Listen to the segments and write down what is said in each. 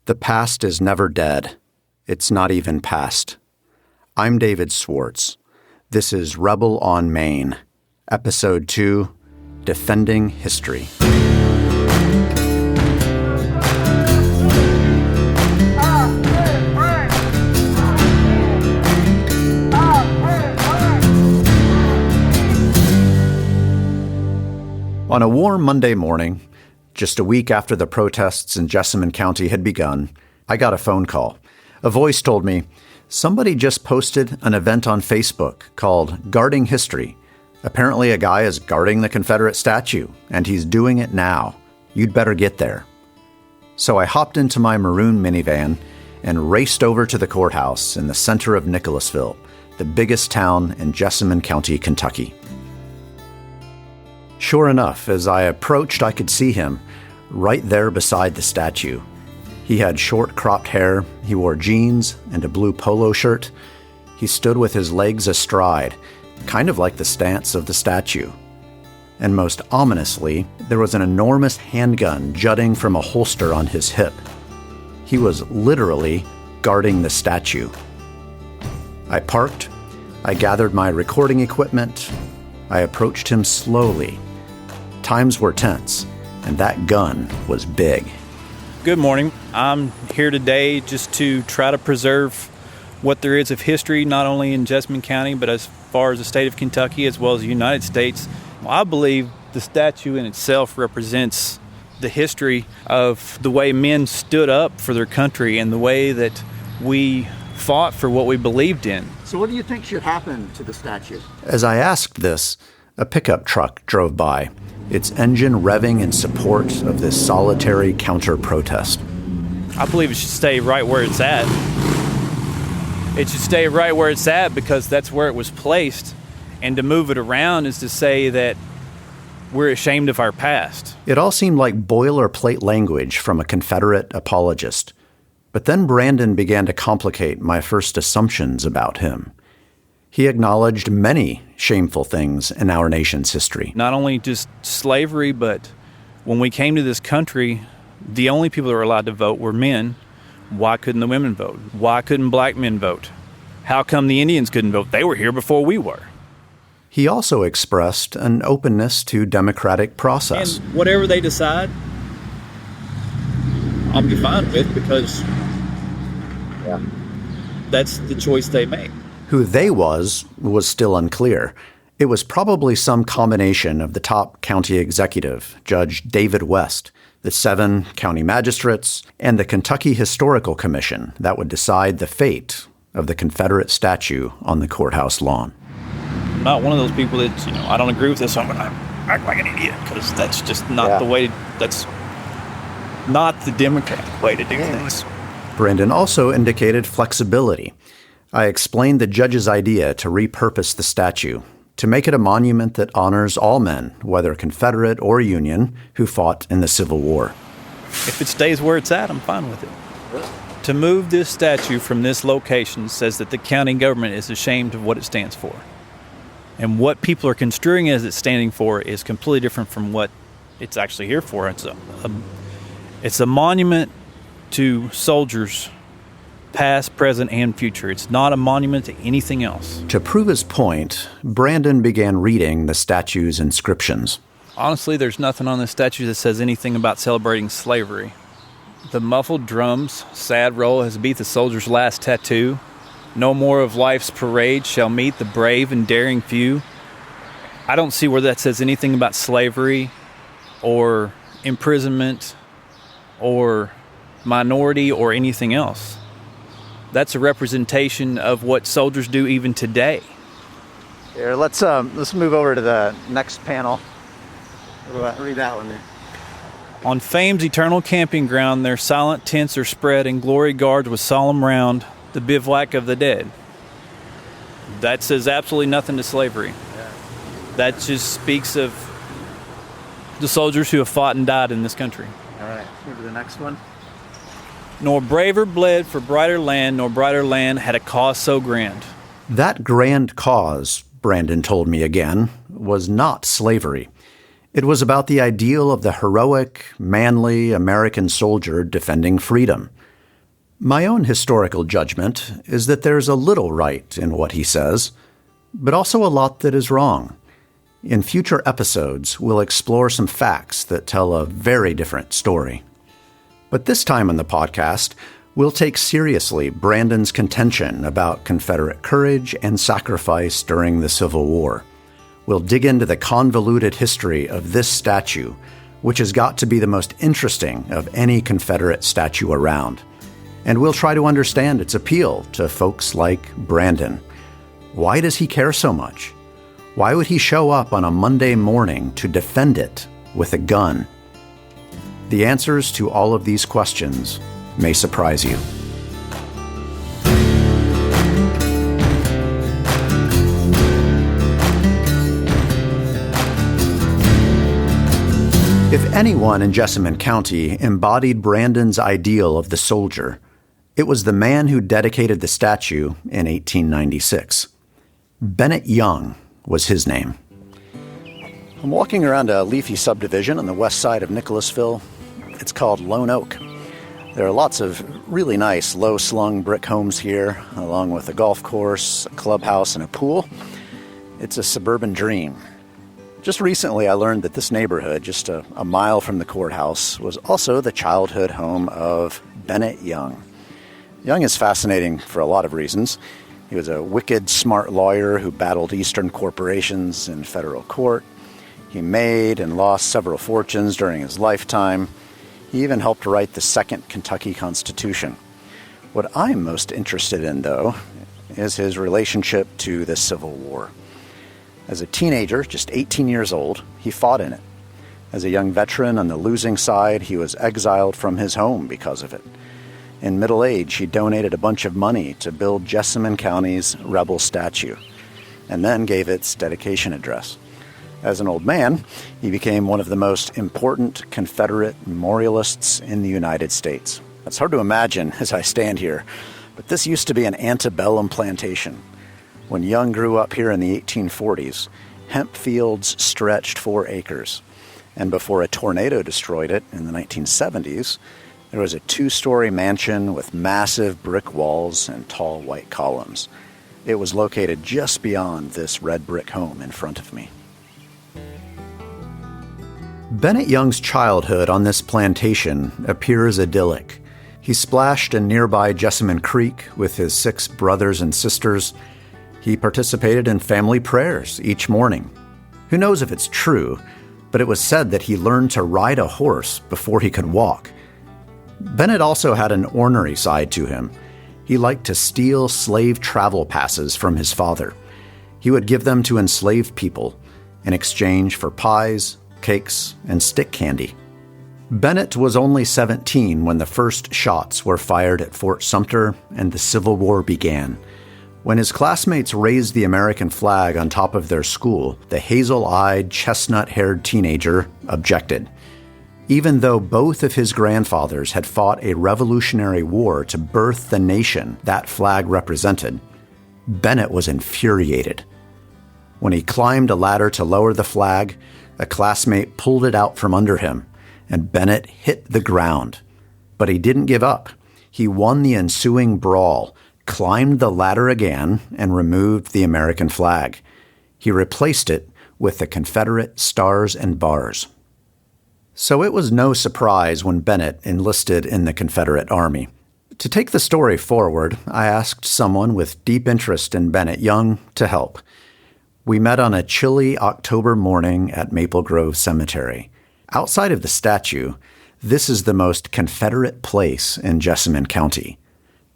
The past is never dead. It's not even past. I'm David Swartz. This is Rebel on Main, Episode 2, Defending History. On a warm Monday morning, just a week after the protests in Jessamine County had begun, I got a phone call. A voice told me, somebody just posted an event on Facebook called Guarding History. Apparently a guy is guarding the Confederate statue, and he's doing it now. You'd better get there. So I hopped into my maroon minivan and raced over to the courthouse in the center of Nicholasville, the biggest town in Jessamine County, Kentucky. Sure enough, as I approached, I could see him right there beside the statue. He had short cropped hair, he wore jeans and a blue polo shirt. He stood with his legs astride, kind of like the stance of the statue. And most ominously, there was an enormous handgun jutting from a holster on his hip. He was literally guarding the statue. I parked, I gathered my recording equipment, I approached him slowly. Times were tense, and that gun was big. Good morning. I'm here today just to try to preserve what there is of history, not only in Jessamine County, but as far as the state of Kentucky, as well as the United States. I believe the statue in itself represents the history of the way men stood up for their country and the way that we fought for what we believed in. So what do you think should happen to the statue? As I asked this, a pickup truck drove by, its engine revving in support of this solitary counter-protest. I believe it should stay right where it's at. It should stay right where it's at because that's where it was placed. And to move it around is to say that we're ashamed of our past. It all seemed like boilerplate language from a Confederate apologist. But then Brandon began to complicate my first assumptions about him. He acknowledged many shameful things in our nation's history. Not only just slavery, but when we came to this country, the only people that were allowed to vote were men. Why couldn't the women vote? Why couldn't black men vote? How come the Indians couldn't vote? They were here before we were. He also expressed an openness to democratic process. And whatever they decide, I'll be fine with because that's the choice they make. Who they was still unclear. It was probably some combination of the top county executive, Judge David West, the 7 county magistrates, and the Kentucky Historical Commission that would decide the fate of the Confederate statue on the courthouse lawn. I'm not one of those people that, I don't agree with this, so I'm going to act like an idiot, because that's just not the way, that's not the democratic way to do things. Brandon also indicated flexibility. I explained the judge's idea to repurpose the statue, to make it a monument that honors all men, whether Confederate or Union, who fought in the Civil War. If it stays where it's at, I'm fine with it. To move this statue from this location says that the county government is ashamed of what it stands for. And what people are construing as it's standing for is completely different from what it's actually here for. It's a monument to soldiers, past, present, and future. It's not a monument to anything else. To prove his point, Brandon began reading the statue's inscriptions. Honestly, there's nothing on this statue that says anything about celebrating slavery. The muffled drums, sad roll has beat the soldier's last tattoo. No more of life's parade shall meet the brave and daring few. I don't see where that says anything about slavery or imprisonment or minority or anything else. That's a representation of what soldiers do even today. Here, let's move over to the next panel. Read that one there. On fame's eternal camping ground, their silent tents are spread and glory guards with solemn round the bivouac of the dead. That says absolutely nothing to slavery. That just speaks of the soldiers who have fought and died in this country. All right, move to the next one. Nor braver bled for brighter land, nor brighter land had a cause so grand. That grand cause, Brandon told me again, was not slavery. It was about the ideal of the heroic, manly American soldier defending freedom. My own historical judgment is that there's a little right in what he says, but also a lot that is wrong. In future episodes, we'll explore some facts that tell a very different story. But this time on the podcast, we'll take seriously Brandon's contention about Confederate courage and sacrifice during the Civil War. We'll dig into the convoluted history of this statue, which has got to be the most interesting of any Confederate statue around. And we'll try to understand its appeal to folks like Brandon. Why does he care so much? Why would he show up on a Monday morning to defend it with a gun? The answers to all of these questions may surprise you. If anyone in Jessamine County embodied Brandon's ideal of the soldier, it was the man who dedicated the statue in 1896. Bennett Young was his name. I'm walking around a leafy subdivision on the west side of Nicholasville. It's called Lone Oak. There are lots of really nice low-slung brick homes here, along with a golf course, a clubhouse, and a pool. It's a suburban dream. Just recently, I learned that this neighborhood, just a mile from the courthouse, was also the childhood home of Bennett Young. Young is fascinating for a lot of reasons. He was a wicked, smart lawyer who battled Eastern corporations in federal court. He made and lost several fortunes during his lifetime. He even helped write the Second Kentucky Constitution. What I'm most interested in, though, is his relationship to the Civil War. As a teenager, just 18 years old, he fought in it. As a young veteran on the losing side, he was exiled from his home because of it. In middle age, he donated a bunch of money to build Jessamine County's rebel statue, and then gave its dedication address. As an old man, he became one of the most important Confederate memorialists in the United States. It's hard to imagine as I stand here, but this used to be an antebellum plantation. When Young grew up here in the 1840s, hemp fields stretched 4 acres, and before a tornado destroyed it in the 1970s, there was a 2-story mansion with massive brick walls and tall white columns. It was located just beyond this red brick home in front of me. Bennett Young's childhood on this plantation appears idyllic. He splashed in nearby Jessamine Creek with his 6 brothers and sisters. He participated in family prayers each morning. Who knows if it's true, but it was said that he learned to ride a horse before he could walk. Bennett also had an ornery side to him. He liked to steal slave travel passes from his father. He would give them to enslaved people in exchange for pies, cakes, and stick candy. Bennett was only 17 when the first shots were fired at Fort Sumter and the Civil War began. When his classmates raised the American flag on top of their school, the hazel-eyed, chestnut-haired teenager objected. Even though both of his grandfathers had fought a Revolutionary War to birth the nation that flag represented, Bennett was infuriated. When he climbed a ladder to lower the flag, a classmate pulled it out from under him, and Bennett hit the ground. But he didn't give up. He won the ensuing brawl, climbed the ladder again, and removed the American flag. He replaced it with the Confederate stars and bars. So it was no surprise when Bennett enlisted in the Confederate Army. To take the story forward, I asked someone with deep interest in Bennett Young to help. We met on a chilly October morning at Maple Grove Cemetery. Outside of the statue, this is the most Confederate place in Jessamine County.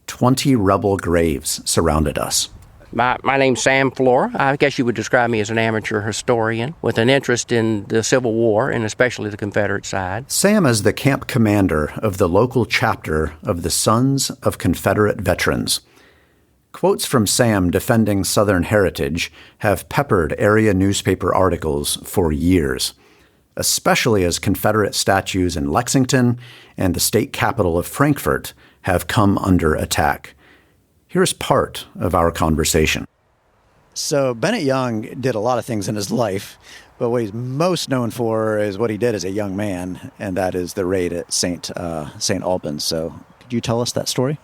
20 rebel graves surrounded us. My name's Sam Flora. I guess you would describe me as an amateur historian with an interest in the Civil War and especially the Confederate side. Sam is the camp commander of the local chapter of the Sons of Confederate Veterans. Quotes from Sam defending Southern heritage have peppered area newspaper articles for years, especially as Confederate statues in Lexington and the state capital of Frankfort have come under attack. Here's part of our conversation. So Bennett Young did a lot of things in his life, but what he's most known for is what he did as a young man, and that is the raid at St. Albans. So could you tell us that story?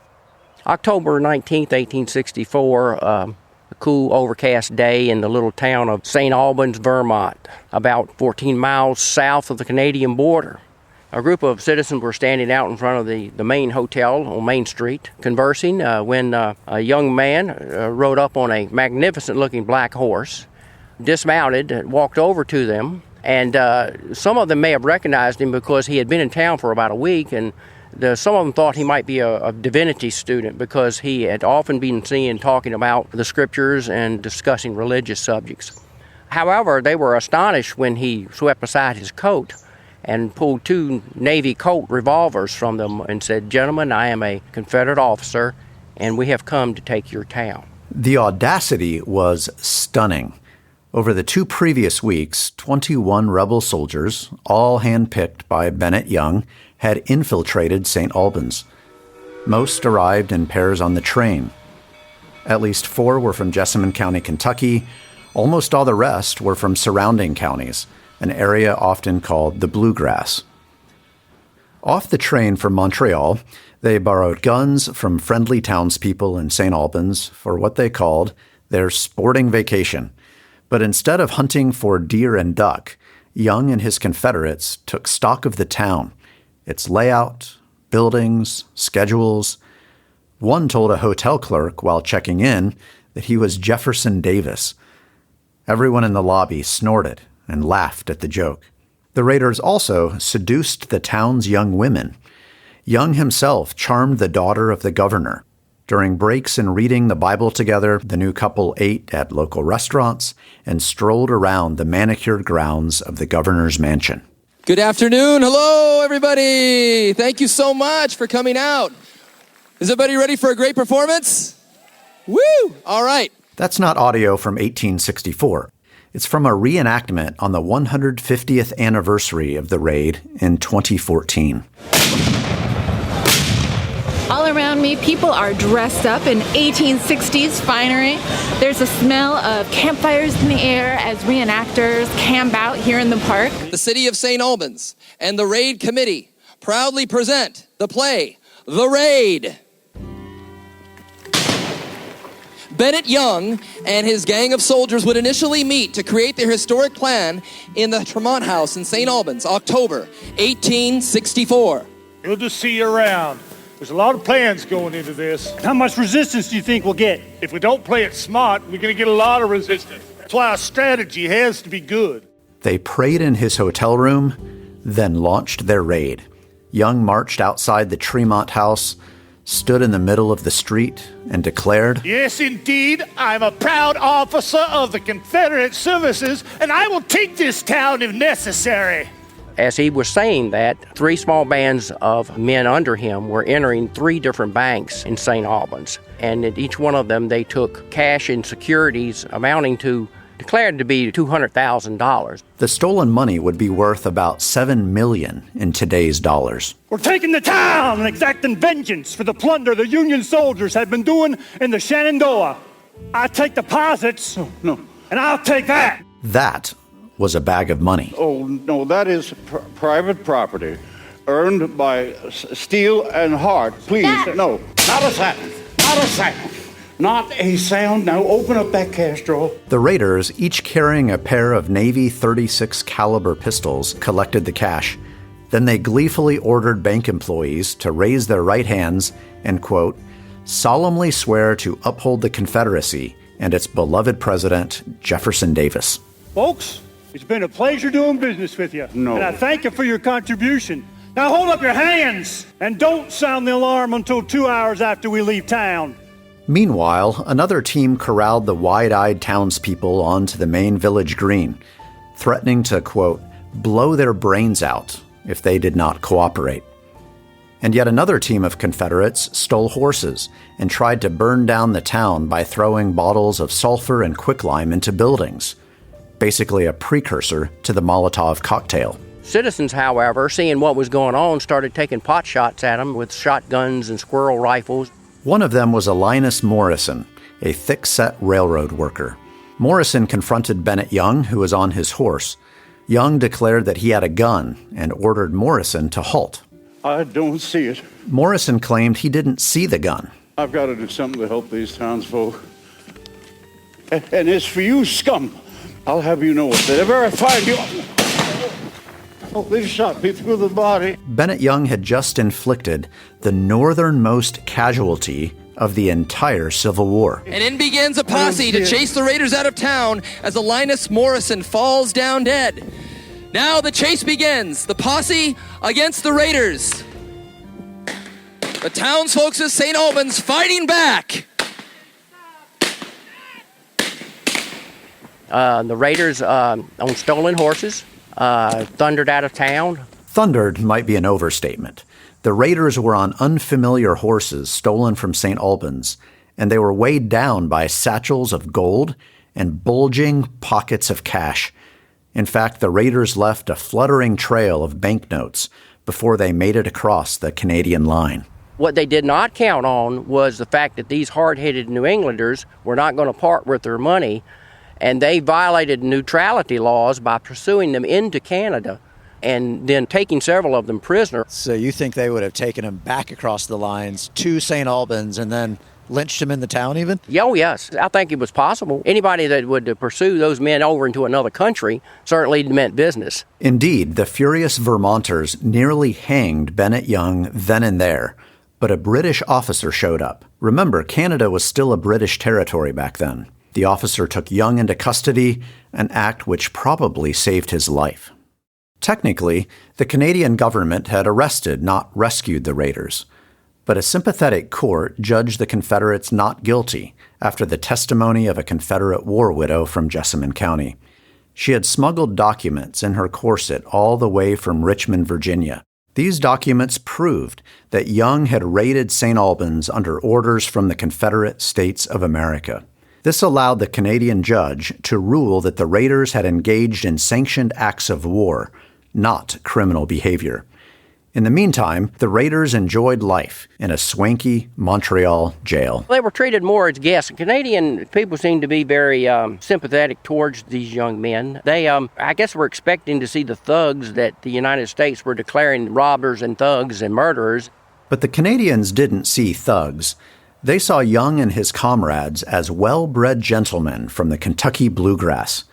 October 19th, 1864, a cool, overcast day in the little town of St. Albans, Vermont, about 14 miles south of the Canadian border. A group of citizens were standing out in front of the main hotel on Main Street, conversing, when a young man rode up on a magnificent-looking black horse, dismounted, walked over to them, and some of them may have recognized him because he had been in town for about a week, and some of them thought he might be a divinity student because he had often been seen talking about the scriptures and discussing religious subjects. However, they were astonished when he swept aside his coat and pulled 2 Navy Colt revolvers from them and said, "Gentlemen, I am a Confederate officer, and we have come to take your town." The audacity was stunning. Over the 2 previous weeks, 21 rebel soldiers, all handpicked by Bennett Young, had infiltrated St. Albans. Most arrived in pairs on the train. At least 4 were from Jessamine County, Kentucky. Almost all the rest were from surrounding counties, an area often called the Bluegrass. Off the train from Montreal, they borrowed guns from friendly townspeople in St. Albans for what they called their sporting vacation. But instead of hunting for deer and duck, Young and his Confederates took stock of the town, its layout, buildings, schedules. One told a hotel clerk while checking in that he was Jefferson Davis. Everyone in the lobby snorted and laughed at the joke. The raiders also seduced the town's young women. Young himself charmed the daughter of the governor. During breaks in reading the Bible together, the new couple ate at local restaurants and strolled around the manicured grounds of the governor's mansion. Good afternoon. Hello, everybody. Thank you so much for coming out. Is everybody ready for a great performance? Woo! All right. That's not audio from 1864. It's from a reenactment on the 150th anniversary of the raid in 2014. All around me, people are dressed up in 1860s finery. There's a smell of campfires in the air as reenactors camp out here in the park. The city of St. Albans and the Raid Committee proudly present the play, The Raid. Bennett Young and his gang of soldiers would initially meet to create their historic plan in the Tremont House in St. Albans, October 1864. Good to see you around. There's a lot of plans going into this. How much resistance do you think we'll get? If we don't play it smart, we're going to get a lot of resistance. That's why our strategy has to be good. They prayed in his hotel room, then launched their raid. Young marched outside the Tremont House, stood in the middle of the street, and declared, "Yes, indeed, I'm a proud officer of the Confederate services, and I will take this town if necessary." As he was saying that, 3 small bands of men under him were entering 3 different banks in St. Albans. And at each one of them, they took cash and securities amounting to, declared to be $200,000. The stolen money would be worth about $7 million in today's dollars. We're taking the town and exacting vengeance for the plunder the Union soldiers have been doing in the Shenandoah. I take deposits, and I'll take that. That was a bag of money. Oh, no, that is private property earned by steel and heart. Please, no, not a second, not a second, not a sound. Now open up that cash drawer. The raiders, each carrying a pair of Navy .36 caliber pistols, collected the cash. Then they gleefully ordered bank employees to raise their right hands and, quote, solemnly swear to uphold the Confederacy and its beloved president, Jefferson Davis. Folks, it's been a pleasure doing business with you. No. And I thank you for your contribution. Now hold up your hands and don't sound the alarm until 2 hours after we leave town. Meanwhile, another team corralled the wide-eyed townspeople onto the main village green, threatening to, quote, blow their brains out if they did not cooperate. And yet another team of Confederates stole horses and tried to burn down the town by throwing bottles of sulfur and quicklime into buildings, basically a precursor to the Molotov cocktail. Citizens, however, seeing what was going on, started taking pot shots at them with shotguns and squirrel rifles. One of them was Linus Morrison, a thick-set railroad worker. Morrison confronted Bennett Young, who was on his horse. Young declared that he had a gun and ordered Morrison to halt. I don't see it. Morrison claimed he didn't see the gun, I've got to do something to help these townsfolk. And as for you, scum, I'll have you know if ever I find you... Oh, they've shot me through the body. Bennett Young had just inflicted the northernmost casualty of the entire Civil War. And in begins a posse to chase the raiders out of town as Linus Morrison falls down dead. Now the chase begins, the posse against the raiders. The townsfolk of St. Albans fighting back. The raiders on stolen horses thundered out of town. Thundered might be an overstatement. The raiders were on unfamiliar horses stolen from St. Albans, and they were weighed down by satchels of gold and bulging pockets of cash. In fact, the raiders left a fluttering trail of banknotes before they made it across the Canadian line. What they did not count on was the fact that these hard-headed New Englanders were not going to part with their money, and they violated neutrality laws by pursuing them into Canada and then taking several of them prisoner. So you think they would have taken him back across the lines to St. Albans and then lynched him in the town even? Oh, yes. I think it was possible. Anybody that would pursue those men over into another country certainly meant business. Indeed, the furious Vermonters nearly hanged Bennett Young then and there, but a British officer showed up. Remember, Canada was still a British territory back then. The officer took Young into custody, an act which probably saved his life. Technically, the Canadian government had arrested, not rescued the raiders. But a sympathetic court judged the Confederates not guilty after the testimony of a Confederate war widow from Jessamine County. She had smuggled documents in her corset all the way from Richmond, Virginia. These documents proved that Young had raided St. Albans under orders from the Confederate States of America. This allowed the Canadian judge to rule that the raiders had engaged in sanctioned acts of war, not criminal behavior. In the meantime, the raiders enjoyed life in a swanky Montreal jail. They were treated more as guests. Canadian people seemed to be very sympathetic towards these young men. They, I guess, were expecting to see the thugs that the United States were declaring robbers and thugs and murderers. But the Canadians didn't see thugs. They saw Young and his comrades as well-bred gentlemen from the Kentucky bluegrass.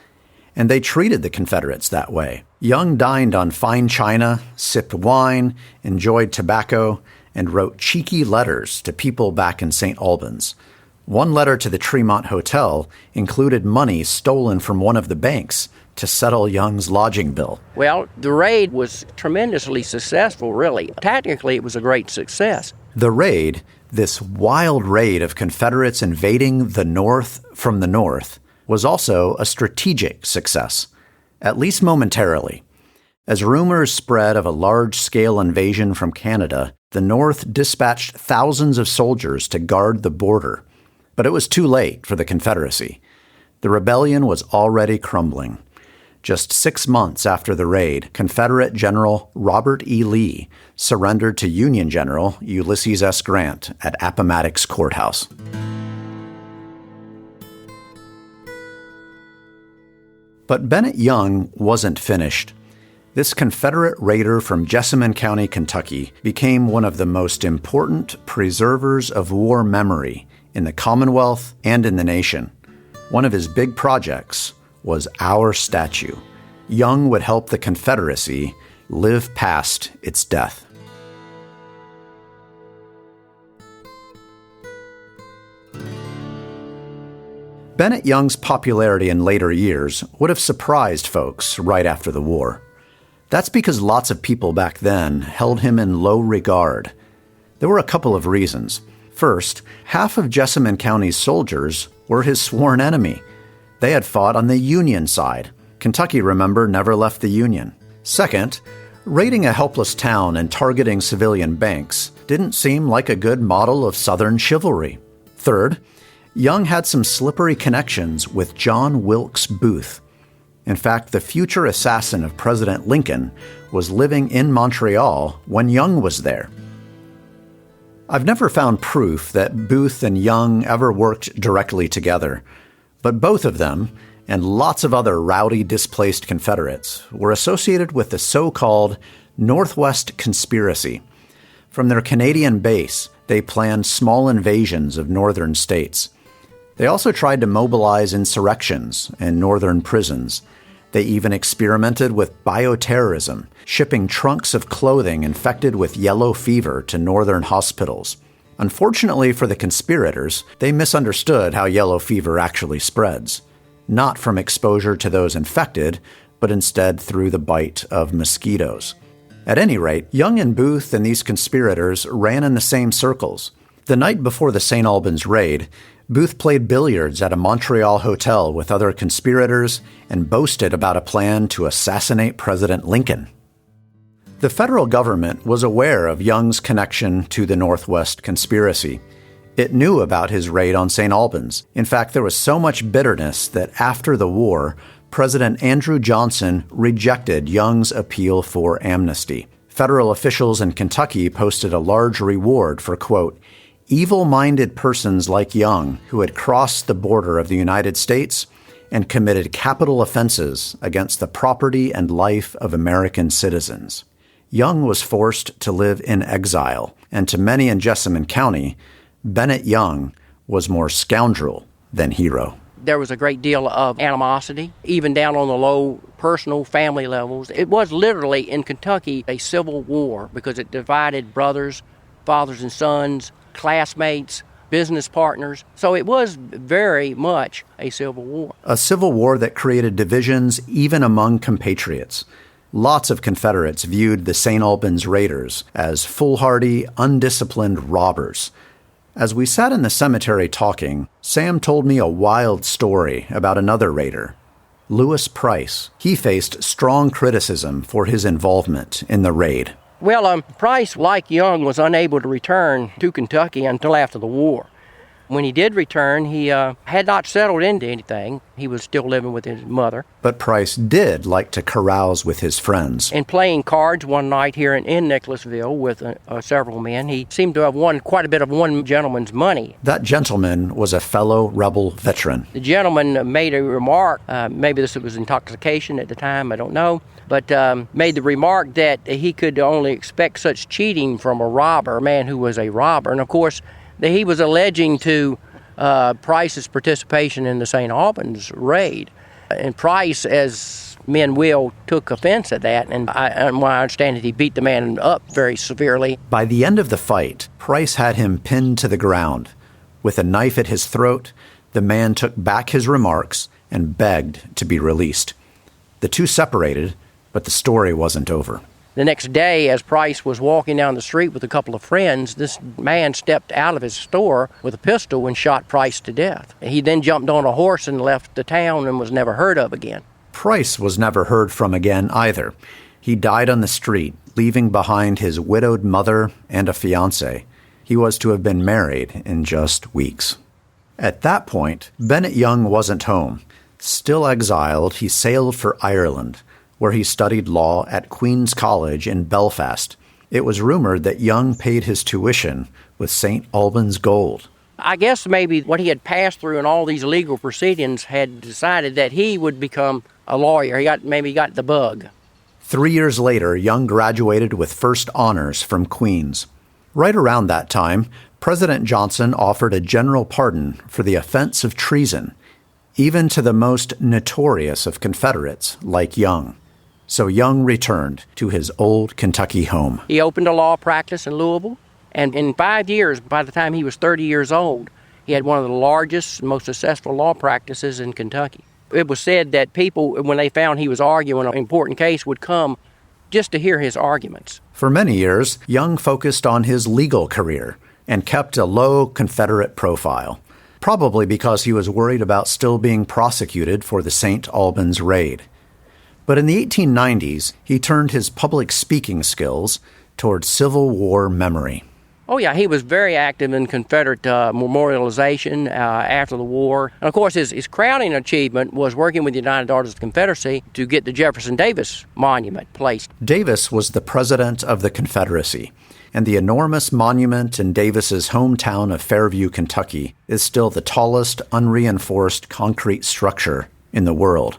And they treated the Confederates that way. Young dined on fine china, sipped wine, enjoyed tobacco, and wrote cheeky letters to people back in St. Albans. One letter to the Tremont Hotel included money stolen from one of the banks to settle Young's lodging bill. Well, the raid was tremendously successful, really. Tactically, it was a great success. The raid, this wild raid of Confederates invading the North from the North, was also a strategic success, at least momentarily. As rumors spread of a large-scale invasion from Canada, the North dispatched thousands of soldiers to guard the border. But it was too late for the Confederacy. The rebellion was already crumbling. Just 6 months after the raid, Confederate General Robert E. Lee surrendered to Union General Ulysses S. Grant at Appomattox Courthouse. But Bennett Young wasn't finished. This Confederate raider from Jessamine County, Kentucky, became one of the most important preservers of war memory in the Commonwealth and in the nation. One of his big projects was our statue. Young would help the Confederacy live past its death. Bennett Young's popularity in later years would have surprised folks right after the war. That's because lots of people back then held him in low regard. There were a couple of reasons. First, half of Jessamine County's soldiers were his sworn enemy. They had fought on the Union side. Kentucky, remember, never left the Union. Second, raiding a helpless town and targeting civilian banks didn't seem like a good model of Southern chivalry. Third, Young had some slippery connections with John Wilkes Booth. In fact, the future assassin of President Lincoln was living in Montreal when Young was there. I've never found proof that Booth and Young ever worked directly together, but both of them, and lots of other rowdy displaced Confederates, were associated with the so-called Northwest Conspiracy. From their Canadian base, They planned small invasions of northern states. They also tried to mobilize insurrections in northern prisons. They even experimented with bioterrorism, shipping trunks of clothing infected with yellow fever to northern hospitals. Unfortunately for the conspirators, they misunderstood how yellow fever actually spreads. Not from exposure to those infected, but instead through the bite of mosquitoes. At any rate, Young and Booth and these conspirators ran in the same circles. The night before the St. Albans raid, Booth played billiards at a Montreal hotel with other conspirators and boasted about a plan to assassinate President Lincoln. The federal government was aware of Young's connection to the Northwest conspiracy. It knew about his raid on St. Albans. In fact, there was so much bitterness that after the war, President Andrew Johnson rejected Young's appeal for amnesty. Federal officials in Kentucky posted a large reward for, quote, evil-minded persons like Young who had crossed the border of the United States and committed capital offenses against the property and life of American citizens. Young was forced to live in exile, and to many in Jessamine County, Bennett Young was more scoundrel than hero. There was a great deal of animosity, even down on the low personal family levels. It was literally in Kentucky a civil war because it divided brothers, fathers and sons, classmates, business partners. So it was very much a civil war. A civil war that created divisions even among compatriots. Lots of Confederates viewed the St. Albans Raiders as foolhardy, undisciplined robbers. As we sat in the cemetery talking, Sam told me a wild story about another raider, Lewis Price. He faced strong criticism for his involvement in the raid. Well, Price, like Young, was unable to return to Kentucky until after the war. When he did return, he had not settled into anything. He was still living with his mother. But Price did like to carouse with his friends. And playing cards one night here in Nicholasville with several men, he seemed to have won quite a bit of one gentleman's money. That gentleman was a fellow rebel veteran. The gentleman made a remark, maybe this was intoxication at the time, I don't know, but made the remark that he could only expect such cheating from a robber, a man who was a robber. And of course, that he was alleging to Price's participation in the St. Albans raid. And Price, as men will, took offense at that, and I understand that he beat the man up very severely. By the end of the fight, Price had him pinned to the ground. With a knife at his throat, the man took back his remarks and begged to be released. The two separated, but the story wasn't over. The next day, as Price was walking down the street with a couple of friends, this man stepped out of his store with a pistol and shot Price to death. He then jumped on a horse and left the town and was never heard of again. Price was never heard from again either. He died on the street, leaving behind his widowed mother and a fiancé. He was to have been married in just weeks. At that point, Bennett Young wasn't home. Still exiled, he sailed for Ireland, where he studied law at Queen's College in Belfast. It was rumored that Young paid his tuition with St. Albans gold. I guess maybe what he had passed through in all these legal proceedings had decided that he would become a lawyer. He got the bug. 3 years later, Young graduated with first honors from Queen's. Right around that time, President Johnson offered a general pardon for the offense of treason, even to the most notorious of Confederates like Young. So Young returned to his old Kentucky home. He opened a law practice in Louisville, and in 5 years, by the time he was 30 years old, he had one of the largest and most successful law practices in Kentucky. It was said that people, when they found he was arguing an important case, would come just to hear his arguments. For many years, Young focused on his legal career and kept a low Confederate profile, probably because he was worried about still being prosecuted for the St. Albans raid. But in the 1890s, he turned his public speaking skills toward Civil War memory. Oh, yeah, he was very active in Confederate memorialization after the war. And, of course, his crowning achievement was working with the United Daughters of the Confederacy to get the Jefferson Davis Monument placed. Davis was the president of the Confederacy, and the enormous monument in Davis's hometown of Fairview, Kentucky, is still the tallest unreinforced concrete structure in the world.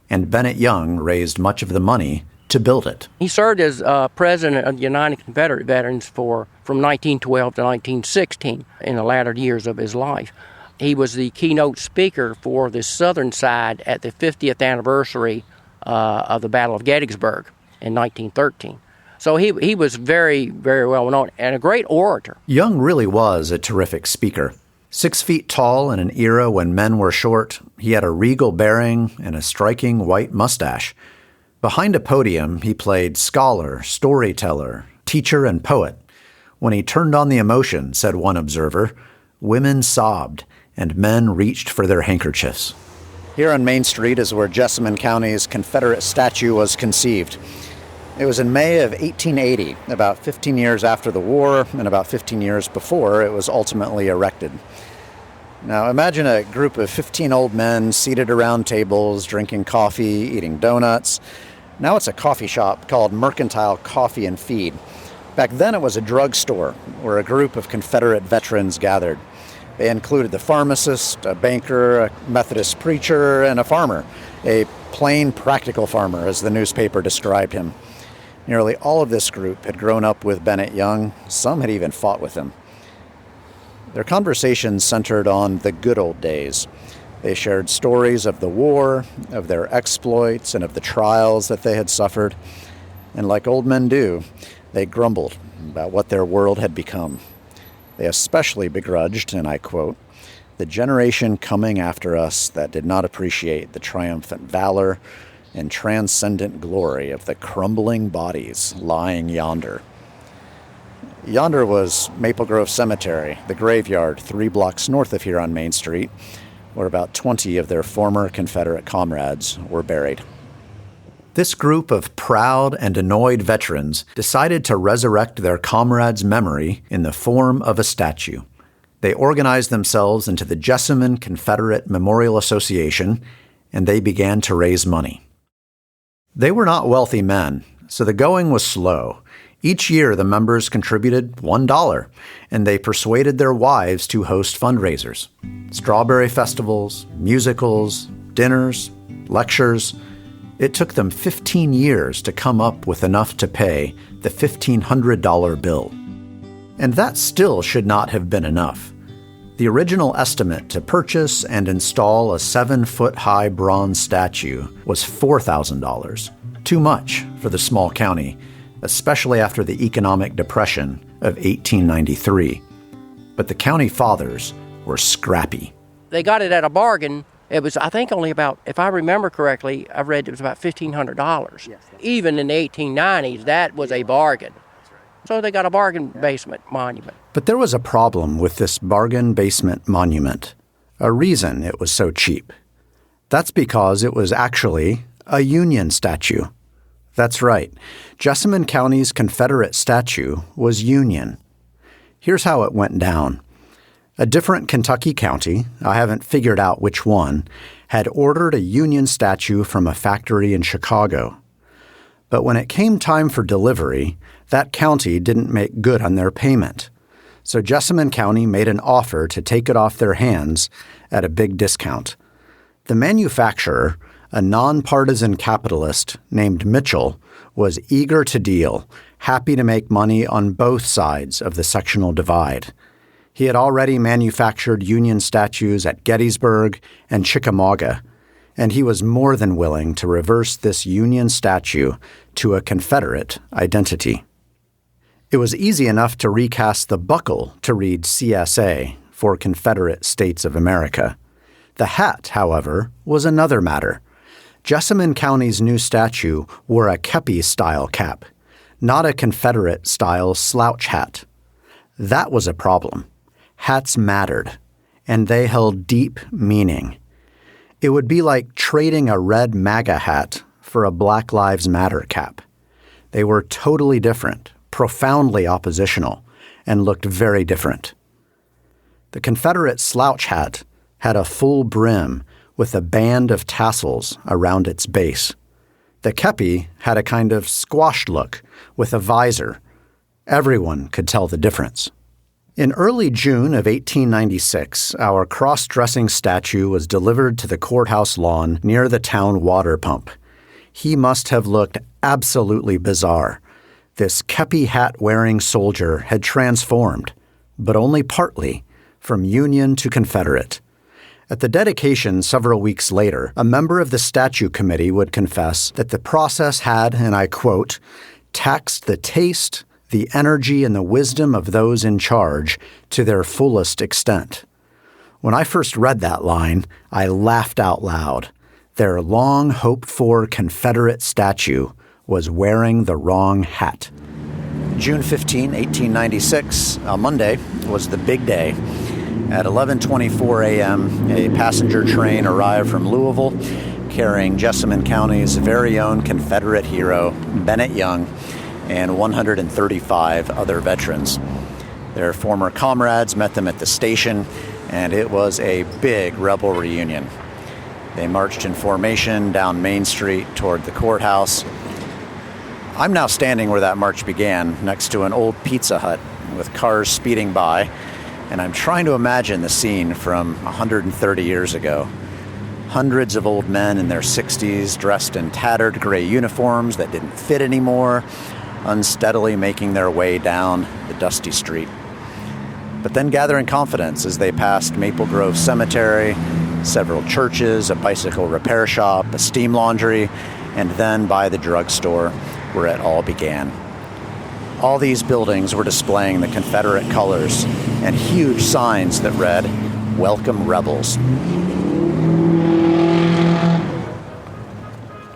And Bennett Young raised much of the money to build it. He served as president of the United Confederate Veterans from 1912 to 1916 in the latter years of his life. He was the keynote speaker for the southern side at the 50th anniversary of the Battle of Gettysburg in 1913. So he was very, very well known and a great orator. Young really was a terrific speaker. 6 feet tall in an era when men were short, he had a regal bearing and a striking white mustache. Behind a podium, he played scholar, storyteller, teacher, and poet. When he turned on the emotion, said one observer, women sobbed and men reached for their handkerchiefs. Here on Main Street is where Jessamine County's Confederate statue was conceived. It was in May of 1880, about 15 years after the war and about 15 years before it was ultimately erected. Now imagine a group of 15 old men seated around tables, drinking coffee, eating donuts. Now it's a coffee shop called Mercantile Coffee and Feed. Back then it was a drugstore where a group of Confederate veterans gathered. They included the pharmacist, a banker, a Methodist preacher, and a farmer, a plain, practical farmer, as the newspaper described him. Nearly all of this group had grown up with Bennett Young. Some had even fought with him. Their conversations centered on the good old days. They shared stories of the war, of their exploits, and of the trials that they had suffered. And like old men do, they grumbled about what their world had become. They especially begrudged, and I quote, the generation coming after us that did not appreciate the triumphant valor and transcendent glory of the crumbling bodies lying yonder. Yonder was Maple Grove Cemetery, the graveyard 3 blocks north of here on Main Street, where about 20 of their former Confederate comrades were buried. This group of proud and annoyed veterans decided to resurrect their comrades' memory in the form of a statue. They organized themselves into the Jessamine Confederate Memorial Association, and they began to raise money. They were not wealthy men, so the going was slow. Each year, the members contributed $1, and they persuaded their wives to host fundraisers. Strawberry festivals, musicals, dinners, lectures. It took them 15 years to come up with enough to pay the $1,500 bill. And that still should not have been enough. The original estimate to purchase and install a 7-foot-high bronze statue was $4,000, too much for the small county, especially after the economic depression of 1893. But the county fathers were scrappy. They got it at a bargain. It was, I think, only about, if I remember correctly, I read it was about $1,500. Yes, even in the 1890s, that was a bargain. So they got a bargain basement monument. But there was a problem with this bargain basement monument, a reason it was so cheap. That's because it was actually a Union statue. That's right. Jessamine County's Confederate statue was Union. Here's how it went down. A different Kentucky county, I haven't figured out which one, had ordered a Union statue from a factory in Chicago. But when it came time for delivery, that county didn't make good on their payment. So Jessamine County made an offer to take it off their hands at a big discount. The manufacturer, a nonpartisan capitalist named Mitchell, was eager to deal, happy to make money on both sides of the sectional divide. He had already manufactured Union statues at Gettysburg and Chickamauga, and he was more than willing to reverse this Union statue to a Confederate identity. It was easy enough to recast the buckle to read CSA, for Confederate States of America. The hat, however, was another matter. Jessamine County's new statue wore a kepi-style cap, not a Confederate-style slouch hat. That was a problem. Hats mattered, and they held deep meaning. It would be like trading a red MAGA hat for a Black Lives Matter cap. They were totally different, profoundly oppositional, and looked very different. The Confederate slouch hat had a full brim with a band of tassels around its base. The kepi had a kind of squashed look with a visor. Everyone could tell the difference. In early June of 1896, our cross-dressing statue was delivered to the courthouse lawn near the town water pump. He must have looked absolutely bizarre. This kepi hat-wearing soldier had transformed, but only partly, from Union to Confederate. At the dedication several weeks later, a member of the statue committee would confess that the process had, and I quote, taxed the taste, the energy, and the wisdom of those in charge to their fullest extent. When I first read that line, I laughed out loud. Their long-hoped-for Confederate statue was wearing the wrong hat. June 15, 1896, a Monday, was the big day. At 11:24 a.m., a passenger train arrived from Louisville carrying Jessamine County's very own Confederate hero, Bennett Young, and 135 other veterans. Their former comrades met them at the station, and it was a big rebel reunion. They marched in formation down Main Street toward the courthouse. I'm now standing where that march began, next to an old Pizza Hut with cars speeding by, and I'm trying to imagine the scene from 130 years ago. Hundreds of old men in their 60s, dressed in tattered gray uniforms that didn't fit anymore, unsteadily making their way down the dusty street. But then gathering confidence as they passed Maple Grove Cemetery, several churches, a bicycle repair shop, a steam laundry, and then by the drugstore where it all began. All these buildings were displaying the Confederate colors and huge signs that read, "Welcome Rebels."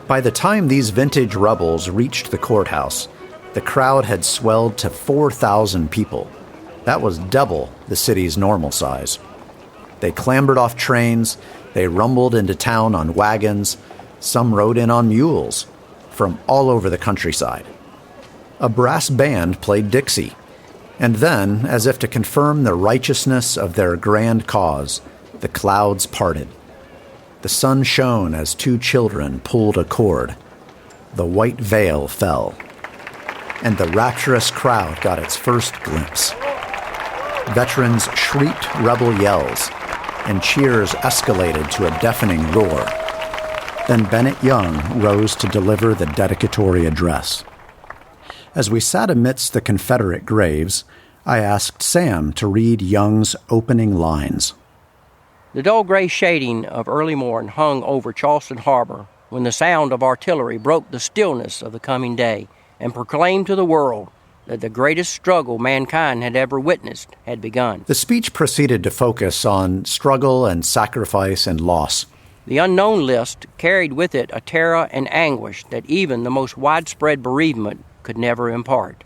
By the time these vintage rebels reached the courthouse, the crowd had swelled to 4,000 people. That was double the city's normal size. They clambered off trains, they rumbled into town on wagons, some rode in on mules from all over the countryside. A brass band played Dixie, and then, as if to confirm the righteousness of their grand cause, the clouds parted. The sun shone as two children pulled a cord. The white veil fell, and the rapturous crowd got its first glimpse. Veterans shrieked rebel yells, and cheers escalated to a deafening roar. Then Bennett Young rose to deliver the dedicatory address. As we sat amidst the Confederate graves, I asked Sam to read Young's opening lines. The dull gray shading of early morn hung over Charleston Harbor when the sound of artillery broke the stillness of the coming day and proclaimed to the world that the greatest struggle mankind had ever witnessed had begun. The speech proceeded to focus on struggle and sacrifice and loss. The unknown list carried with it a terror and anguish that even the most widespread bereavement could never impart.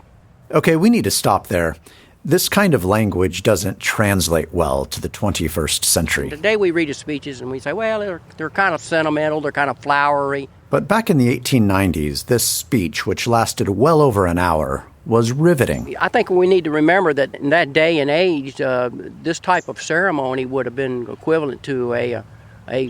Okay, we need to stop there. This kind of language doesn't translate well to the 21st century. Today we read his speeches and we say, well, they're kind of sentimental, they're kind of flowery. But back in the 1890s, this speech, which lasted well over an hour, was riveting. I think we need to remember that in that day and age, this type of ceremony would have been equivalent to a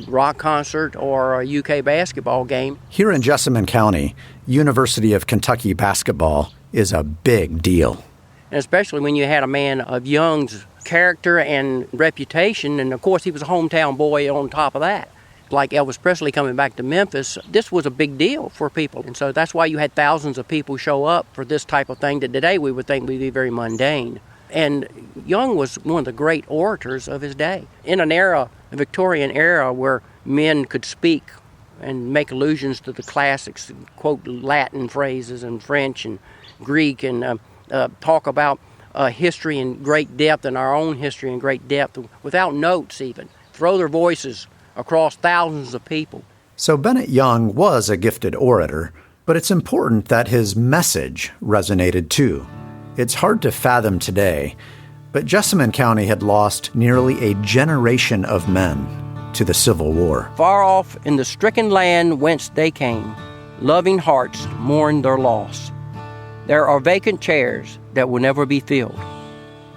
rock concert or a UK basketball game. Here in Jessamine County, University of Kentucky basketball is a big deal. And especially when you had a man of Young's character and reputation, and of course he was a hometown boy on top of that. Like Elvis Presley coming back to Memphis, this was a big deal for people. And so that's why you had thousands of people show up for this type of thing that today we would think would be very mundane. And Young was one of the great orators of his day. In an era, a Victorian era, where men could speak and make allusions to the classics, quote Latin phrases and French and Greek, and talk about history in great depth and our own history in great depth, without notes even, throw their voices across thousands of people. So Bennett Young was a gifted orator, but it's important that his message resonated too. It's hard to fathom today, but Jessamine County had lost nearly a generation of men to the Civil War. Far off in the stricken land whence they came, loving hearts mourn their loss. There are vacant chairs that will never be filled.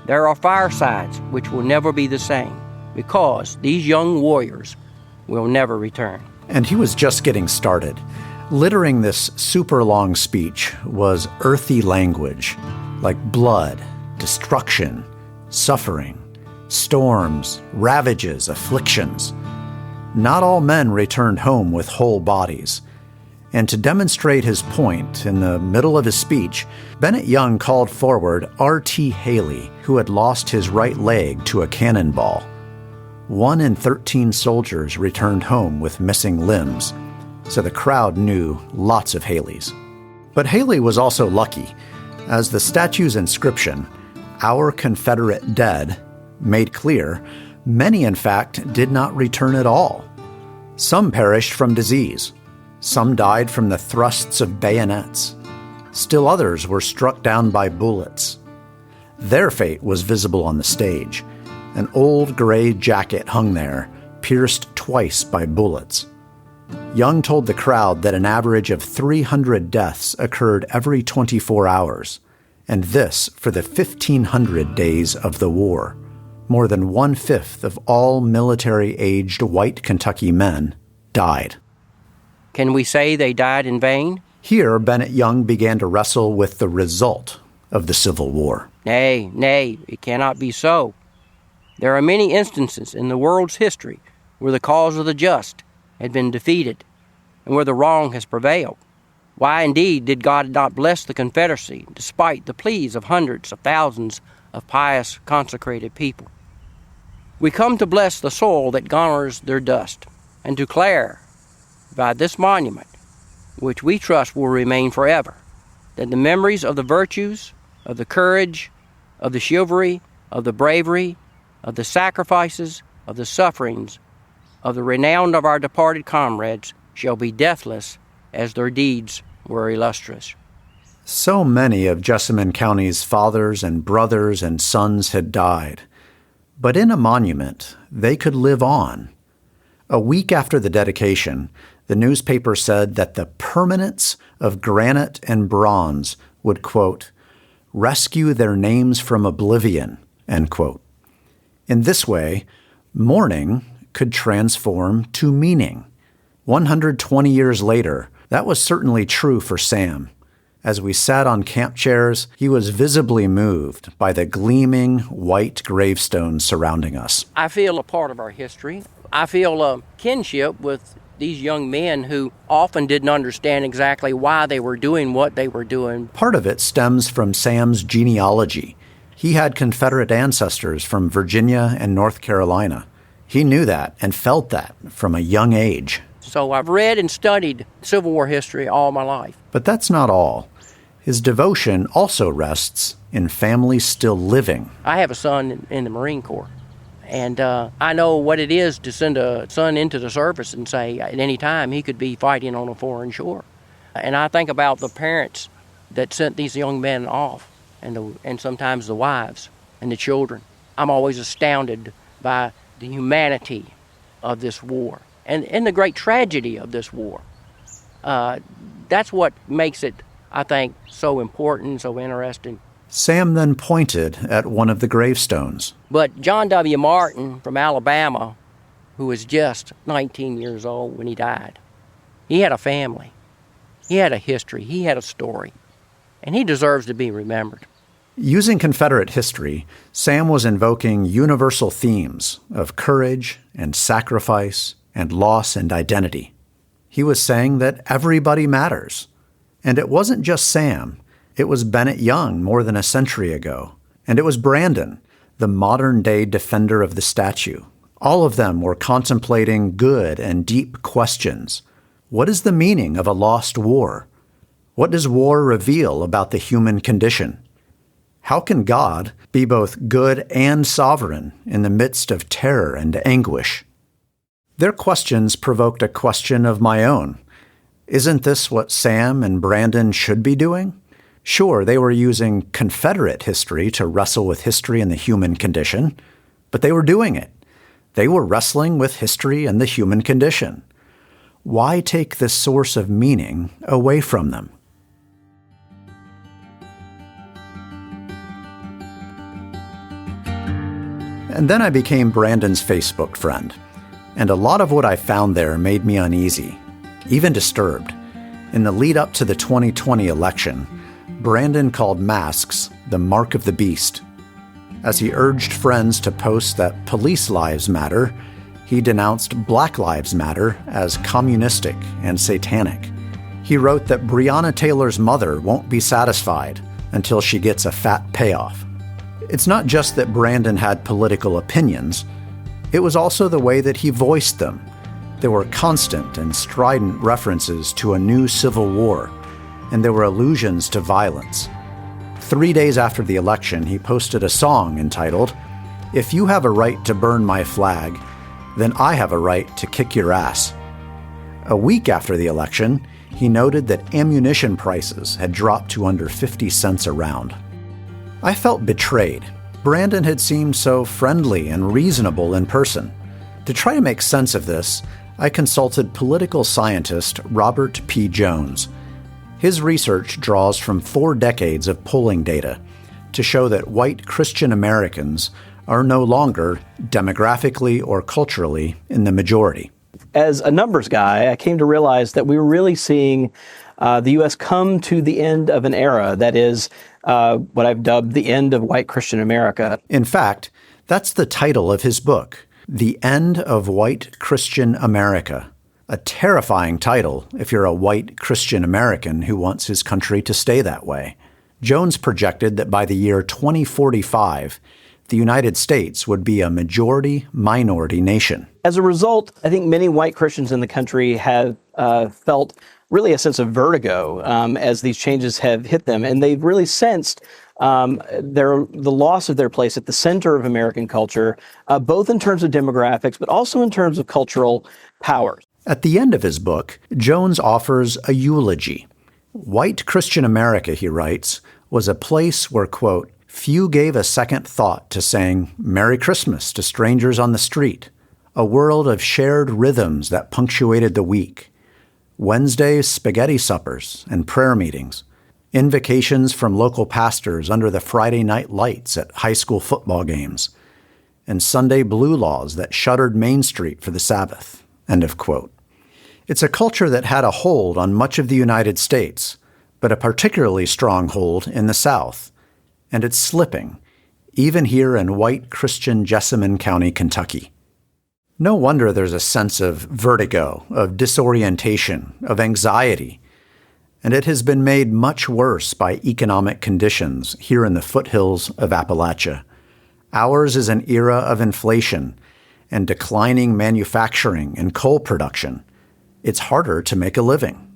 There are firesides which will never be the same, because these young warriors will never return. And he was just getting started. Littering this super long speech was earthy language, like blood, destruction, suffering, storms, ravages, afflictions. Not all men returned home with whole bodies. And to demonstrate his point, in the middle of his speech, Bennett Young called forward R.T. Haley, who had lost his right leg to a cannonball. 1 in 13 soldiers returned home with missing limbs, so the crowd knew lots of Haleys. But Haley was also lucky, as the statue's inscription, "Our Confederate Dead," made clear, many in fact did not return at all. Some perished from disease. Some died from the thrusts of bayonets. Still others were struck down by bullets. Their fate was visible on the stage. An old gray jacket hung there, pierced twice by bullets. Young told the crowd that an average of 300 deaths occurred every 24 hours, and this for the 1,500 days of the war. More than 1/5 of all military-aged white Kentucky men died. Can we say they died in vain? Here, Bennett Young began to wrestle with the result of the Civil War. Nay, it cannot be so. There are many instances in the world's history where the cause of the just had been defeated and where the wrong has prevailed. Why, indeed, did God not bless the Confederacy despite the pleas of hundreds of thousands of pious, consecrated people? We come to bless the soil that garners their dust and declare by this monument, which we trust will remain forever, that the memories of the virtues, of the courage, of the chivalry, of the bravery, of the sacrifices, of the sufferings, of the renown of our departed comrades shall be deathless as their deeds were illustrious. So many of Jessamine County's fathers and brothers and sons had died. But in a monument, they could live on. A week after the dedication, the newspaper said that the permanence of granite and bronze would, quote, rescue their names from oblivion, end quote. In this way, mourning could transform to meaning. 120 years later, that was certainly true for Sam. As we sat on camp chairs, he was visibly moved by the gleaming white gravestones surrounding us. I feel a part of our history. I feel a kinship with these young men who often didn't understand exactly why they were doing what they were doing. Part of it stems from Sam's genealogy. He had Confederate ancestors from Virginia and North Carolina. He knew that and felt that from a young age. So I've read and studied Civil War history all my life. But that's not all. His devotion also rests in families still living. I have a son in the Marine Corps, and I know what it is to send a son into the service and say at any time he could be fighting on a foreign shore. And I think about the parents that sent these young men off, and sometimes the wives and the children. I'm always astounded by the humanity of this war and the great tragedy of this war. That's what makes it, I think, so important, so interesting. Sam then pointed at one of the gravestones. But John W. Martin from Alabama, who was just 19 years old when he died, he had a family. He had a history. He had a story. And he deserves to be remembered. Using Confederate history, Sam was invoking universal themes of courage and sacrifice and loss and identity. He was saying that everybody matters. And it wasn't just Sam. It was Bennett Young more than a century ago. And it was Brandon, the modern-day defender of the statue. All of them were contemplating good and deep questions. What is the meaning of a lost war? What does war reveal about the human condition? How can God be both good and sovereign in the midst of terror and anguish? Their questions provoked a question of my own. Isn't this what Sam and Brandon should be doing? Sure, they were using Confederate history to wrestle with history and the human condition, but they were doing it. They were wrestling with history and the human condition. Why take this source of meaning away from them? And then I became Brandon's Facebook friend, and a lot of what I found there made me uneasy, even disturbed. In the lead up to the 2020 election, Brandon called masks the mark of the beast. As he urged friends to post that police lives matter, he denounced Black Lives Matter as communistic and satanic. He wrote that Breonna Taylor's mother won't be satisfied until she gets a fat payoff. It's not just that Brandon had political opinions, it was also the way that he voiced them. There were constant and strident references to a new civil war, and there were allusions to violence. 3 days after the election, he posted a song entitled, "If you have a right to burn my flag, then I have a right to kick your ass." A week after the election, he noted that ammunition prices had dropped to under 50 cents a round. I felt betrayed. Brandon had seemed so friendly and reasonable in person. To try to make sense of this, I consulted political scientist Robert P. Jones. His research draws from 4 decades of polling data to show that white Christian Americans are no longer demographically or culturally in the majority. As a numbers guy, I came to realize that we were really seeing the U.S. come to the end of an era that is what I've dubbed the end of white Christian America. In fact, that's the title of his book, The End of White Christian America. A terrifying title if you're a white Christian American who wants his country to stay that way. Jones projected that by the year 2045, the United States would be a majority-minority nation. As a result, I think many white Christians in the country have felt really a sense of vertigo as these changes have hit them, and they've really sensed the loss of their place at the center of American culture, both in terms of demographics, but also in terms of cultural power. At the end of his book, Jones offers a eulogy. White Christian America, he writes, was a place where, quote, few gave a second thought to saying Merry Christmas to strangers on the street, a world of shared rhythms that punctuated the week, Wednesday spaghetti suppers and prayer meetings, invocations from local pastors under the Friday night lights at high school football games, and Sunday blue laws that shuttered Main Street for the Sabbath, end of quote. It's a culture that had a hold on much of the United States, but a particularly strong hold in the South. And it's slipping, even here in white Christian Jessamine County, Kentucky. No wonder there's a sense of vertigo, of disorientation, of anxiety. And it has been made much worse by economic conditions here in the foothills of Appalachia. Ours is an era of inflation and declining manufacturing and coal production. It's harder to make a living.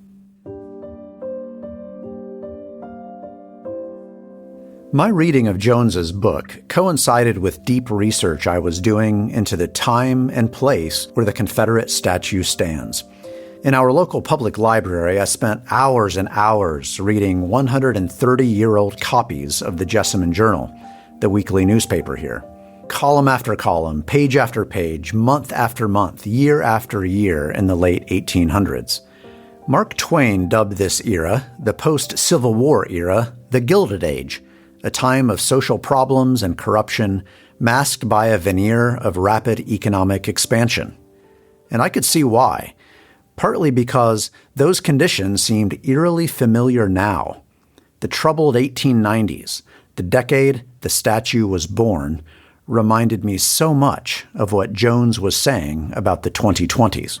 My reading of Jones's book coincided with deep research I was doing into the time and place where the Confederate statue stands. In our local public library, I spent hours and hours reading 130-year-old copies of the Jessamine Journal, the weekly newspaper here. Column after column, page after page, month after month, year after year in the late 1800s. Mark Twain dubbed this era, the post-Civil War era, the Gilded Age, a time of social problems and corruption masked by a veneer of rapid economic expansion. And I could see why, partly because those conditions seemed eerily familiar now. The troubled 1890s, the decade the statue was born, reminded me so much of what Jones was saying about the 2020s.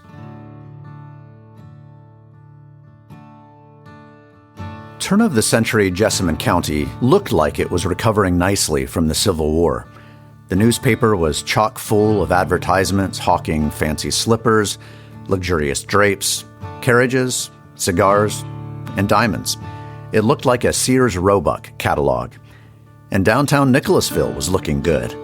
Turn-of-the-century Jessamine County looked like it was recovering nicely from the Civil War. The newspaper was chock full of advertisements hawking fancy slippers, luxurious drapes, carriages, cigars, and diamonds. It looked like a Sears Roebuck catalog. And downtown Nicholasville was looking good.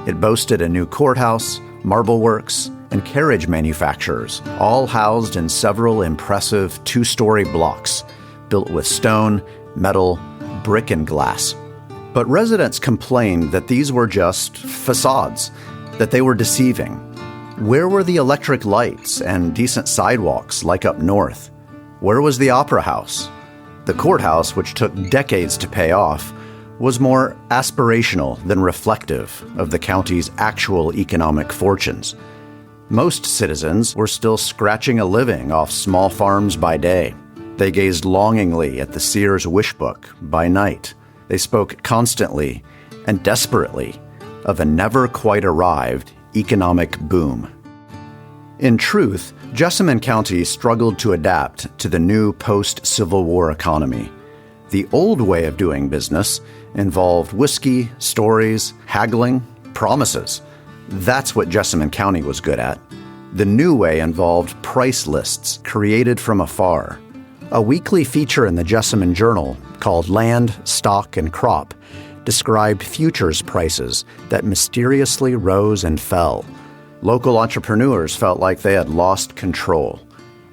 It boasted a new courthouse, marble works, and carriage manufacturers, all housed in several impressive 2-story blocks, built with stone, metal, brick, and glass. But residents complained that these were just facades, that they were deceiving. Where were the electric lights and decent sidewalks like up north? Where was the opera house? The courthouse, which took decades to pay off, was more aspirational than reflective of the county's actual economic fortunes. Most citizens were still scratching a living off small farms by day. They gazed longingly at the Sears wish book by night. They spoke constantly and desperately of a never-quite-arrived economic boom. In truth, Jessamine County struggled to adapt to the new post-Civil War economy. The old way of doing business involved whiskey, stories, haggling, promises. That's what Jessamine County was good at. The new way involved price lists created from afar. A weekly feature in the Jessamine Journal called Land, Stock, and Crop described futures prices that mysteriously rose and fell. Local entrepreneurs felt like they had lost control.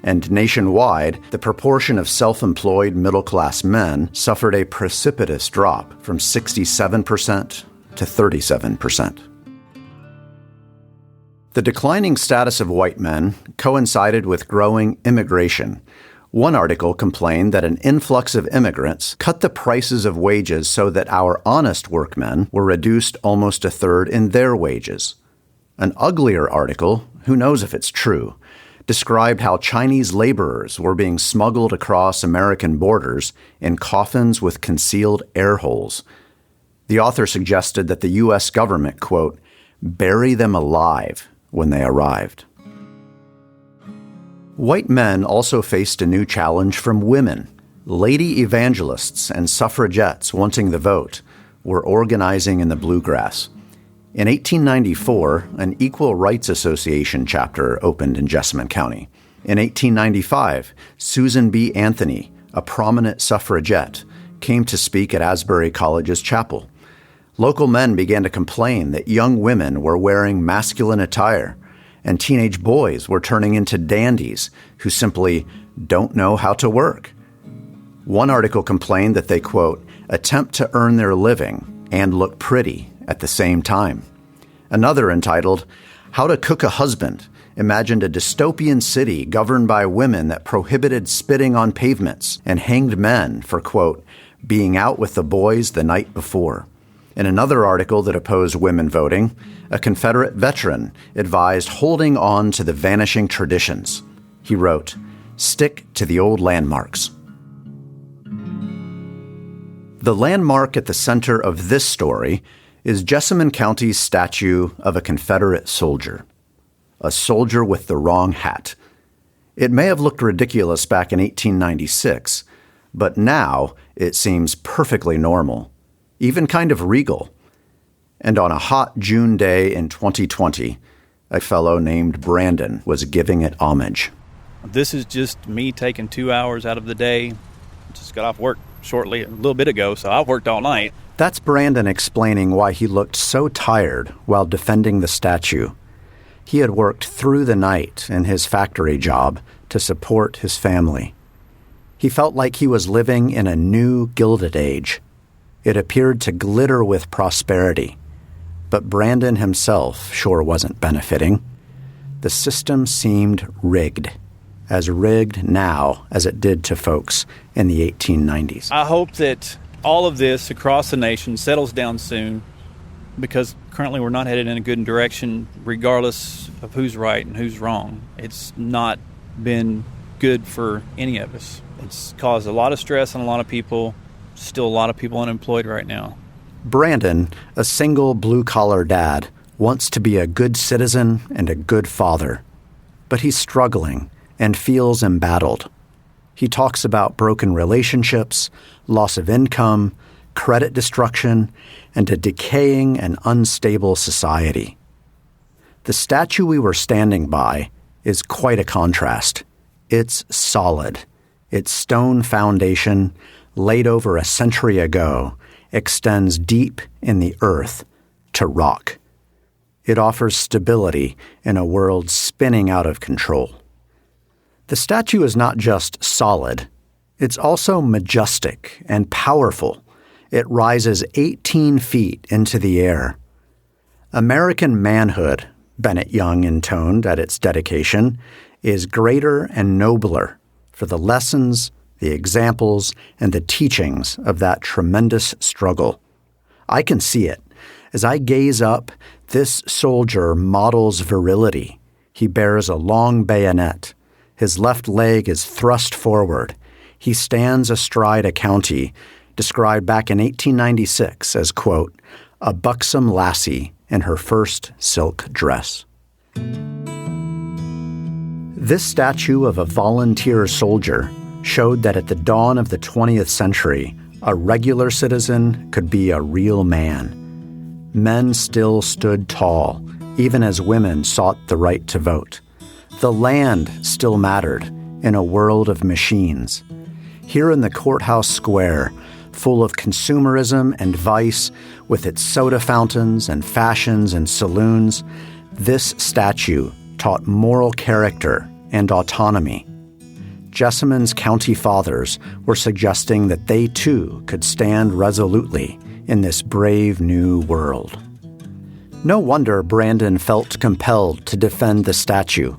And nationwide, the proportion of self-employed middle-class men suffered a precipitous drop from 67% to 37%. The declining status of white men coincided with growing immigration. One article complained that an influx of immigrants cut the prices of wages so that our honest workmen were reduced almost a third in their wages. An uglier article, who knows if it's true, described how Chinese laborers were being smuggled across American borders in coffins with concealed air holes. The author suggested that the U.S. government, quote, bury them alive when they arrived. White men also faced a new challenge from women. Lady evangelists and suffragettes wanting the vote were organizing in the bluegrass. In 1894, an Equal Rights Association chapter opened in Jessamine County. In 1895, Susan B. Anthony, a prominent suffragette, came to speak at Asbury College's chapel. Local men began to complain that young women were wearing masculine attire, and teenage boys were turning into dandies who simply don't know how to work. One article complained that they, quote, attempt to earn their living and look pretty at the same time. Another, entitled, How to Cook a Husband, imagined a dystopian city governed by women that prohibited spitting on pavements and hanged men for, quote, being out with the boys the night before. In another article that opposed women voting, a Confederate veteran advised holding on to the vanishing traditions. He wrote, stick to the old landmarks. The landmark at the center of this story is Jessamine County's statue of a Confederate soldier. A soldier with the wrong hat. It may have looked ridiculous back in 1896, but now it seems perfectly normal. Even kind of regal. And on a hot June day in 2020, a fellow named Brandon was giving it homage. This is just me taking 2 hours out of the day. Just got off work shortly, a little bit ago, so I've worked all night. That's Brandon explaining why he looked so tired while defending the statue. He had worked through the night in his factory job to support his family. He felt like he was living in a new Gilded Age. It appeared to glitter with prosperity. But Brandon himself sure wasn't benefiting. The system seemed rigged, as rigged now as it did to folks in the 1890s. I hope that all of this across the nation settles down soon, because currently we're not headed in a good direction regardless of who's right and who's wrong. It's not been good for any of us. It's caused a lot of stress on a lot of people. Still a lot of people unemployed right now. Brandon, a single blue-collar dad, wants to be a good citizen and a good father. But he's struggling and feels embattled. He talks about broken relationships, loss of income, credit destruction, and a decaying and unstable society. The statue we were standing by is quite a contrast. It's solid. Its stone foundation, laid over a century ago, extends deep in the earth to rock. It offers stability in a world spinning out of control. The statue is not just solid, it's also majestic and powerful. It rises 18 feet into the air. American manhood, Bennett Young intoned at its dedication, is greater and nobler for the lessons, the examples, and the teachings of that tremendous struggle. I can see it. As I gaze up, this soldier models virility. He bears a long bayonet. His left leg is thrust forward. He stands astride a county, described back in 1896 as, quote, a buxom lassie in her first silk dress. This statue of a volunteer soldier showed that at the dawn of the 20th century, a regular citizen could be a real man. Men still stood tall, even as women sought the right to vote. The land still mattered in a world of machines. Here in the courthouse square, full of consumerism and vice, with its soda fountains and fashions and saloons, this statue taught moral character and autonomy. Jessamine's county fathers were suggesting that they too could stand resolutely in this brave new world. No wonder Brandon felt compelled to defend the statue.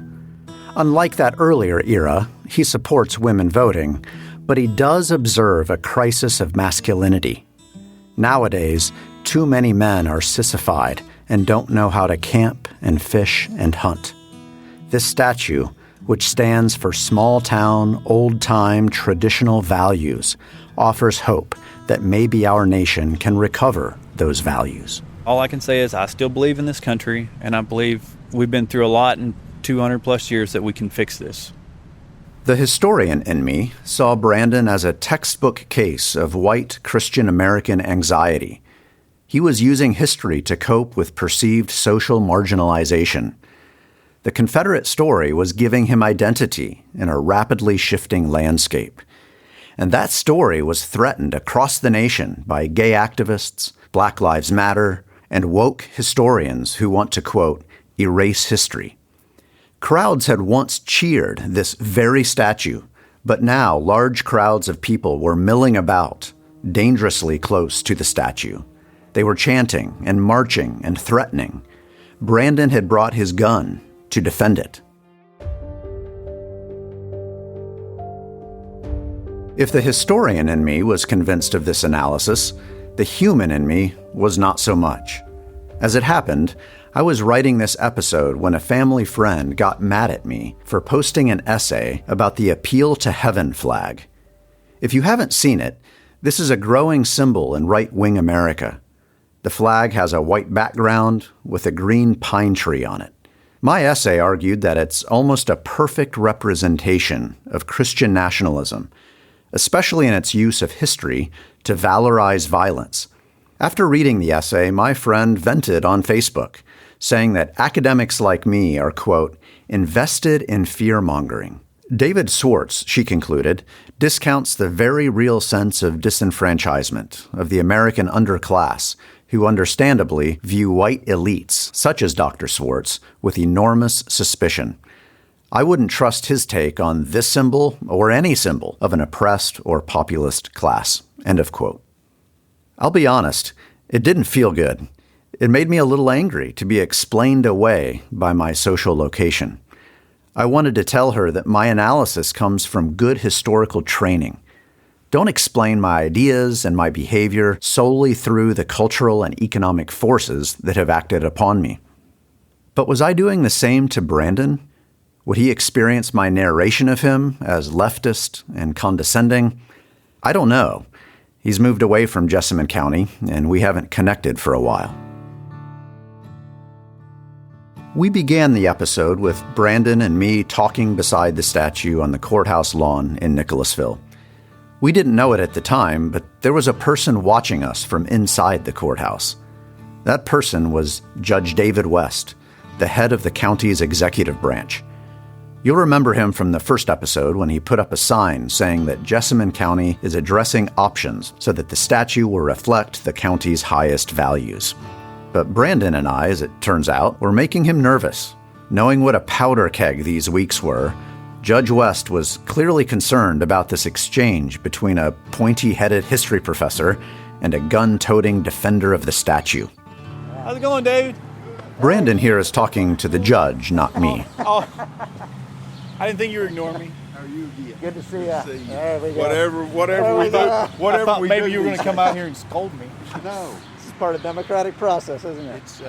Unlike that earlier era, he supports women voting, but he does observe a crisis of masculinity. Nowadays, too many men are sissified and don't know how to camp and fish and hunt. This statue, which stands for small-town, old-time, traditional values, offers hope that maybe our nation can recover those values. All I can say is I still believe in this country, and I believe we've been through a lot in 200-plus years that we can fix this. The historian in me saw Brandon as a textbook case of white Christian American anxiety. He was using history to cope with perceived social marginalization. The Confederate story was giving him identity in a rapidly shifting landscape. And that story was threatened across the nation by gay activists, Black Lives Matter, and woke historians who want to, quote, erase history. Crowds had once cheered this very statue, but now large crowds of people were milling about, dangerously close to the statue. They were chanting and marching and threatening. Brandon had brought his gun to defend it. If the historian in me was convinced of this analysis, the human in me was not so much. As it happened, I was writing this episode when a family friend got mad at me for posting an essay about the Appeal to Heaven flag. If you haven't seen it, this is a growing symbol in right-wing America. The flag has a white background with a green pine tree on it. My essay argued that it's almost a perfect representation of Christian nationalism, especially in its use of history to valorize violence. After reading the essay, my friend vented on Facebook, saying that academics like me are, quote, invested in fear-mongering. David Swartz, she concluded, discounts the very real sense of disenfranchisement of the American underclass, who understandably view white elites, such as Dr. Swartz, with enormous suspicion. I wouldn't trust his take on this symbol or any symbol of an oppressed or populist class. End of quote. I'll be honest, it didn't feel good. It made me a little angry to be explained away by my social location. I wanted to tell her that my analysis comes from good historical training. Don't explain my ideas and my behavior solely through the cultural and economic forces that have acted upon me. But was I doing the same to Brandon? Would he experience my narration of him as leftist and condescending? I don't know. He's moved away from Jessamine County, and we haven't connected for a while. We began the episode with Brandon and me talking beside the statue on the courthouse lawn in Nicholasville. We didn't know it at the time, but there was a person watching us from inside the courthouse. That person was Judge David West, the head of the county's executive branch. You'll remember him from the first episode when he put up a sign saying that Jessamine County is addressing options so that the statue will reflect the county's highest values. But Brandon and I, as it turns out, were making him nervous. Knowing what a powder keg these weeks were, Judge West was clearly concerned about this exchange between a pointy-headed history professor and a gun-toting defender of the statue. How's it going, David? Brandon here is talking to the judge, not me. Oh, I didn't think you were ignoring me. How are you? Good to see you. There we go. Whatever we do, I thought maybe you were going to come out here and scold me. No, this is part of the democratic process, isn't it?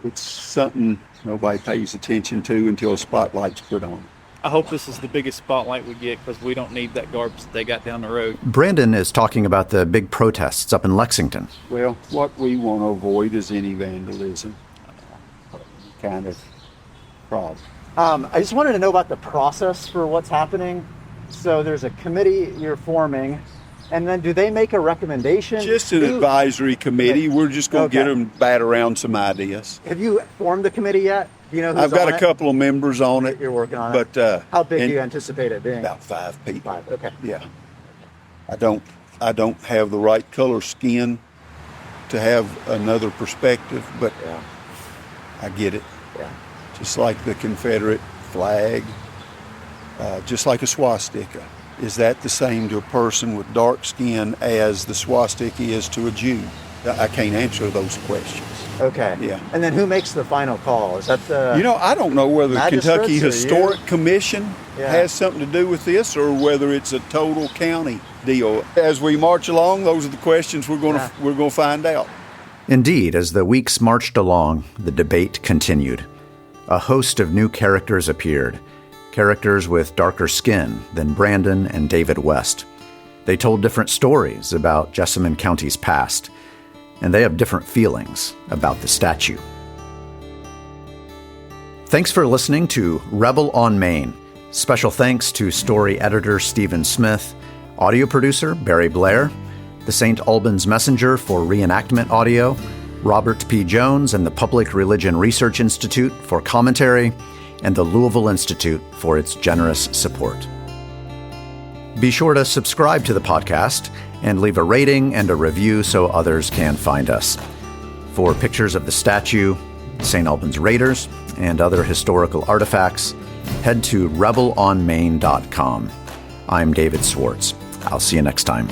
It's something nobody pays attention to until a spotlight's put on. I hope this is the biggest spotlight we get because we don't need that garbage they got down the road. Brandon is talking about the big protests up in Lexington. Well, what we want to avoid is any vandalism kind of problem. I just wanted to know about the process for what's happening. So there's a committee you're forming, and then do they make a recommendation? Just an advisory committee. We're just going to get them bat around some ideas. Have you formed the committee yet? Do you know who's I've got on a it? couple of members on it. You're working on but, it. How big do you anticipate it being? About 5 people. 5, okay. Yeah. I don't have the right color skin to have another perspective, but I get it. Yeah. Just like the Confederate flag, just like a swastika. Is that the same to a person with dark skin as the swastika is to a Jew? I can't answer those questions. Okay. Yeah. And then who makes the final call? Is that the I don't know whether the Kentucky magistrates or Historic Commission has something to do with this or whether it's a total county deal. As we march along, those are the questions we're going to find out. Indeed, as the weeks marched along, the debate continued. A host of new characters appeared, characters with darker skin than Brandon and David West. They told different stories about Jessamine County's past, and they have different feelings about the statue. Thanks for listening to Rebel on Main. Special thanks to story editor Stephen Smith, audio producer Barry Blair, the St. Albans Messenger for reenactment audio, Robert P. Jones and the Public Religion Research Institute for commentary, and the Louisville Institute for its generous support. Be sure to subscribe to the podcast and leave a rating and a review so others can find us. For pictures of the statue, St. Albans Raiders, and other historical artifacts, head to rebelonmain.com. I'm David Swartz. I'll see you next time.